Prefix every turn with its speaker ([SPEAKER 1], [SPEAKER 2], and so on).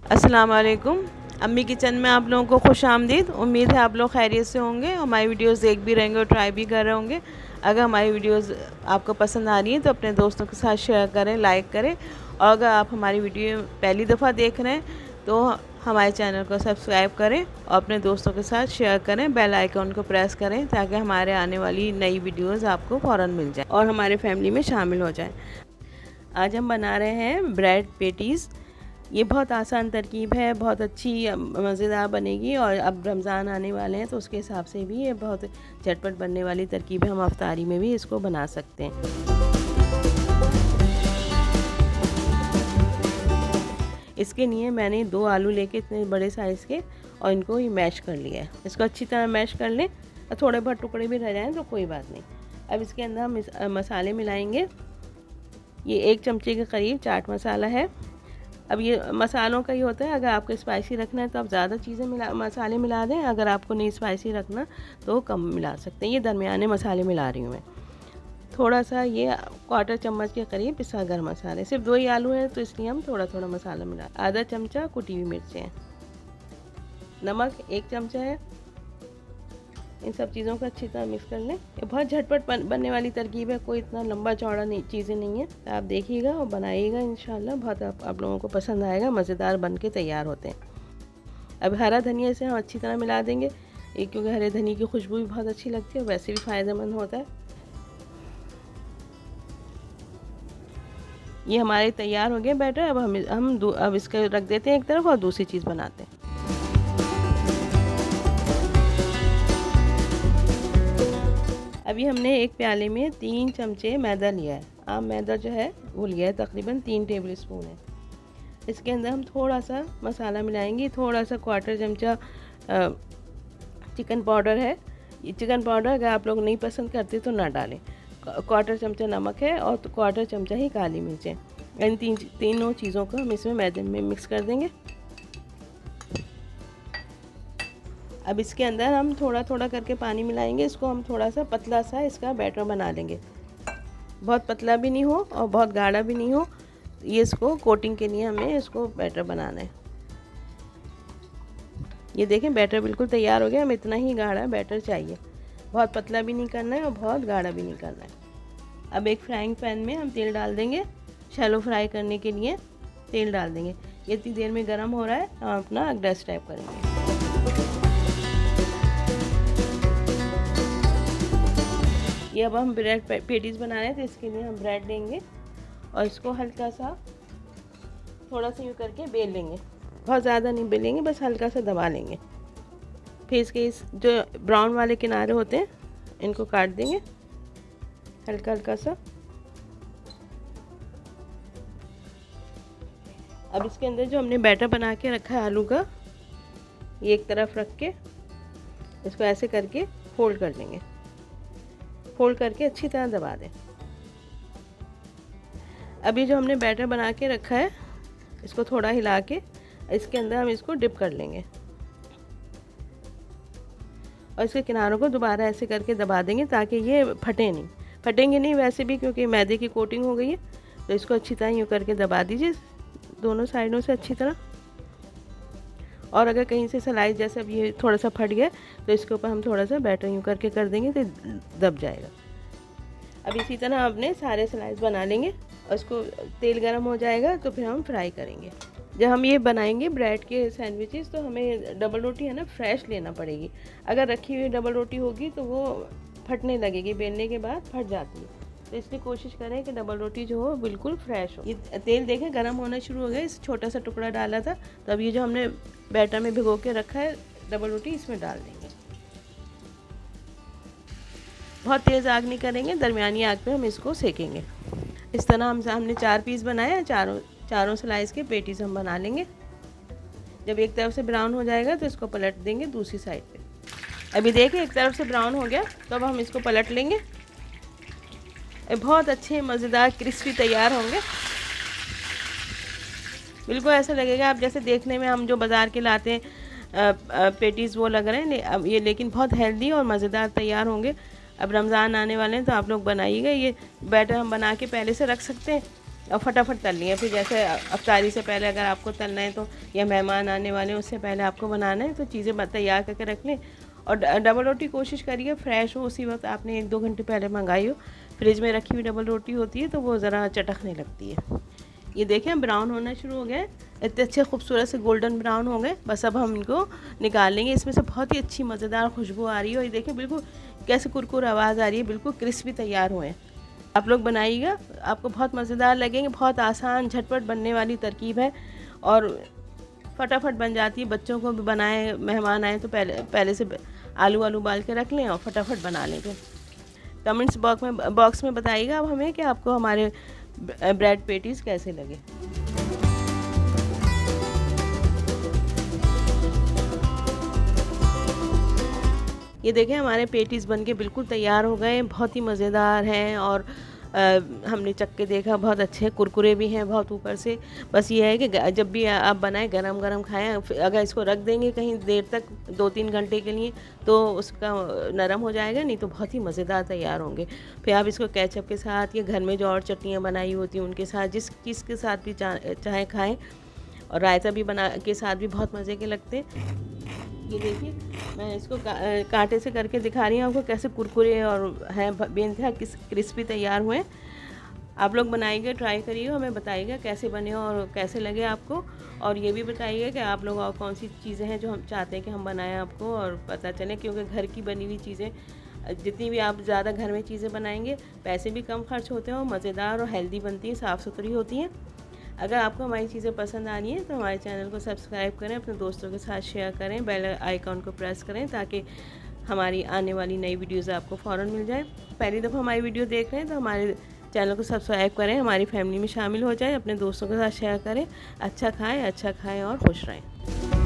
[SPEAKER 1] अस्सलाम वालेकुम। अम्मी किचन में आप लोगों को खुश आमदीद। उम्मीद है आप लोग खैरियत से होंगे, हमारी वीडियोस देख भी रहेंगे और ट्राई भी कर रहे होंगे। अगर हमारी वीडियोस आपको पसंद आ रही हैं तो अपने दोस्तों के साथ शेयर करें, लाइक करें। और अगर आप हमारी वीडियो पहली दफ़ा देख रहे हैं तो हमारे चैनल को सब्सक्राइब करें और अपने दोस्तों के साथ शेयर करें, बेल आइकन को प्रेस करें ताकि हमारे आने वाली नई वीडियोज़ आपको फ़ौरन मिल जाए और हमारे फैमिली में शामिल हो जाए। आज हम बना रहे हैं ब्रेड पेटीज़। ये बहुत आसान तरकीब है, बहुत अच्छी मज़ेदार बनेगी। और अब रमज़ान आने वाले हैं तो उसके हिसाब से भी ये बहुत झटपट बनने वाली तरकीब है। हम अफ्तारी में भी इसको बना सकते हैं। इसके लिए मैंने 2 आलू लेके इतने बड़े साइज़ के और इनको ही मैश कर लिया है। इसको अच्छी तरह मैश कर लें और थोड़े बहुत टुकड़े भी रह जाएँ तो कोई बात नहीं। अब इसके अंदर हम मसाले मिलाएंगे। ये 1 चमचे के करीब चाट मसाला है। अब ये मसालों का ही होता है, अगर आपको स्पाइसी रखना है तो आप ज़्यादा चीज़ें मसाले मिला दें, अगर आपको नहीं स्पाइसी रखना तो कम मिला सकते हैं। ये दरमियाने मसाले मिला रही हूँ मैं। थोड़ा सा ये 1/4 चम्मच के करीब पिसा गरम मसाले, सिर्फ 2 ही आलू हैं तो इसलिए हम थोड़ा थोड़ा मसाला मिला। आधा चमचा कुटी हुई मिर्चें हैं, नमक 1 चमचा है। इन सब चीज़ों को अच्छी तरह मिक्स कर लें। ये बहुत झटपट बनने वाली तरकीब है, कोई इतना लंबा चौड़ा चीज़ें नहीं है। तो आप देखिएगा और बनाइएगा, इंशाल्लाह बहुत आप लोगों को पसंद आएगा। मज़ेदार बन के तैयार होते हैं। अब हरा धनिया से हम अच्छी तरह मिला देंगे, क्योंकि हरे धनिया की खुशबू भी बहुत अच्छी लगती है और वैसे भी फ़ायदेमंद होता है। ये हमारे तैयार हो गए बैटर। अब अब इसको रख देते हैं एक तरफ और दूसरी चीज़ बनाते हैं। अभी हमने एक प्याले में 3 चमचे मैदा लिया है। आम मैदा जो है वो लिया है, तकरीबन 3 टेबल स्पून है। इसके अंदर हम थोड़ा सा मसाला मिलाएंगे, थोड़ा सा 1/4 चमचा चिकन पाउडर है। ये चिकन पाउडर अगर आप लोग नहीं पसंद करते तो ना डालें। 1/4 चमचा नमक है और 1/4 चमचा ही काली मिर्चें। इन तीनों चीज़ों को हम इसमें मैदे में मिक्स कर देंगे। अब इसके अंदर हम थोड़ा थोड़ा करके पानी मिलाएंगे। इसको हम थोड़ा सा पतला सा इसका बैटर बना लेंगे, बहुत पतला भी नहीं हो और बहुत गाढ़ा भी नहीं हो। ये इसको कोटिंग के लिए हमें इसको बैटर बनाना है। ये देखें बैटर बिल्कुल तैयार हो गया। हमें इतना ही गाढ़ा बैटर चाहिए, बहुत पतला भी नहीं करना है और बहुत गाढ़ा भी नहीं करना है। अब एक फ्राइंग पैन में हम तेल डाल देंगे, शैलो फ्राई करने के लिए तेल डाल देंगे। ये इतनी देर में गर्म हो रहा है, हम अपना गैस टाइप करेंगे। ये अब हम ब्रेड पेटीज़ बना रहे हैं तो इसके लिए हम ब्रेड लेंगे और इसको हल्का सा थोड़ा सा यूँ करके बेल लेंगे। बहुत ज़्यादा नहीं बेलेंगे, बस हल्का सा दबा लेंगे। फिर इसके इस जो ब्राउन वाले किनारे होते हैं इनको काट देंगे हल्का हल्का सा। अब इसके अंदर जो हमने बैटर बना के रखा है आलू का, ये एक तरफ रख के इसको ऐसे करके फोल्ड कर लेंगे। फोल्ड करके अच्छी तरह दबा दें। अभी जो हमने बैटर बना के रखा है इसको थोड़ा हिला के इसके अंदर हम इसको डिप कर लेंगे और इसके किनारों को दोबारा ऐसे करके दबा देंगे ताकि ये फटेंगे नहीं वैसे भी, क्योंकि मैदे की कोटिंग हो गई है। तो इसको अच्छी तरह यूँ करके दबा दीजिए दोनों साइडों से अच्छी तरह। और अगर कहीं से स्लाइस जैसे अब ये थोड़ा सा फट गया तो इसके ऊपर हम थोड़ा सा बैटर यूँ करके कर देंगे तो दब जाएगा। अब इसी तरह अपने सारे स्लाइस बना लेंगे और इसको तेल गर्म हो जाएगा तो फिर हम फ्राई करेंगे। जब हम ये बनाएंगे ब्रेड के सैंडविचेस तो हमें डबल रोटी है ना फ्रेश लेना पड़ेगी। अगर रखी हुई डबल रोटी होगी तो वो फटने लगेगी, बेलने के बाद फट जाती है। तो इसलिए कोशिश करें कि डबल रोटी जो हो बिल्कुल फ्रेश हो। ये तेल देखें गर्म होना शुरू हो गया, इस छोटा सा टुकड़ा डाला था। तो अब ये जो हमने बैटर में भिगो के रखा है डबल रोटी इसमें डाल देंगे। बहुत तेज़ आग नहीं करेंगे, दरमियानी आग पे हम इसको सेकेंगे। इस तरह हमने 4 पीस बनाए हैं। चारों स्लाइस के पेटीज हम बना लेंगे। जब एक तरफ से ब्राउन हो जाएगा तो इसको पलट देंगे दूसरी साइड पे। अभी देखिए एक तरफ से ब्राउन हो गया तो अब हम इसको पलट लेंगे। बहुत अच्छे मज़ेदार क्रिस्पी तैयार होंगे। बिल्कुल ऐसा लगेगा आप जैसे देखने में हम जो बाज़ार के लाते हैं पेटीज़ वो लग रहे हैं। अब ये लेकिन बहुत हेल्दी और मज़ेदार तैयार होंगे। अब रमज़ान आने वाले हैं तो आप लोग बनाइएगा। ये बैटर हम बना के पहले से रख सकते हैं और फटाफट तल लिए। फिर जैसे अफ्तारी से पहले अगर आपको तलना है तो, या मेहमान आने वाले हैं उससे पहले आपको बनाना है, तो चीज़ें तैयार करके रख लें। और डबल रोटी कोशिश करिए फ्रेश हो, उसी वक्त आपने 1-2 घंटे पहले मंगाई हो। फ्रिज में रखी हुई डबल रोटी होती है तो वो ज़रा चटकने लगती है। ये देखें ब्राउन होना शुरू हो गए, इतने अच्छे खूबसूरत से गोल्डन ब्राउन हो गए। बस अब हम इनको निकाल लेंगे। इसमें से बहुत ही अच्छी मज़ेदार खुशबू आ रही है। और ये देखें बिल्कुल कैसे कुरकुर आवाज़ आ रही है, बिल्कुल क्रिस्पी तैयार हुए हैं। आप लोग बनाइएगा, आपको बहुत मज़ेदार लगेंगे। बहुत आसान झटपट बनने वाली तरकीब है और फटाफट बन जाती है। बच्चों को भी बनाएं, मेहमान आए तो पहले से आलू उबाल के रख लें और फटाफट बना लेंगे। कमेंट्स बॉक्स में बताइएगा अब हमें कि आपको हमारे ब्रेड पेटीज़ कैसे लगे। ये देखें हमारे पेटीज़ बनके बिल्कुल तैयार हो गए, बहुत ही मज़ेदार हैं। और हमने चख के देखा, बहुत अच्छे कुरकुरे भी हैं बहुत ऊपर से। बस ये है कि जब भी आप बनाएं गरम गरम खाएं। अगर इसको रख देंगे कहीं देर तक 2-3 घंटे के लिए तो उसका नरम हो जाएगा, नहीं तो बहुत ही मज़ेदार तैयार होंगे। फिर आप इसको केचप के साथ या घर में जो और चटनियाँ बनाई होती हैं उनके साथ, जिस चीज़ के साथ भी चाहे खाएँ। और रायता भी बना के साथ भी बहुत मज़े के लगते हैं। ये देखिए मैं इसको कांटे से करके दिखा रही हूँ आपको कैसे कुरकुरे और हैं बेइंतहा क्रिस्पी तैयार हुए। आप लोग बनाइएगा, ट्राई करिए, हमें बताइएगा कैसे बने और कैसे लगे आपको। और ये भी बताइएगा कि आप लोग और कौन सी चीज़ें हैं जो हम चाहते हैं कि हम बनाएं आपको और पता चले। क्योंकि घर की बनी हुई चीज़ें, जितनी भी आप ज़्यादा घर में चीज़ें बनाएंगे पैसे भी कम खर्च होते हैं और मज़ेदार और हेल्दी बनती हैं, साफ़ सुथरी होती हैं। अगर आपको हमारी चीज़ें पसंद आ रही हैं तो हमारे चैनल को सब्सक्राइब करें, अपने दोस्तों के साथ शेयर करें, बेल आइकॉन को प्रेस करें ताकि हमारी आने वाली नई वीडियोज़ आपको फ़ौरन मिल जाए। पहली दफ़ा हमारी वीडियो देख रहे हैं तो हमारे चैनल को सब्सक्राइब करें, हमारी फैमिली में शामिल हो जाएं, अपने दोस्तों के साथ शेयर करें। अच्छा खाएं और खुश रहें।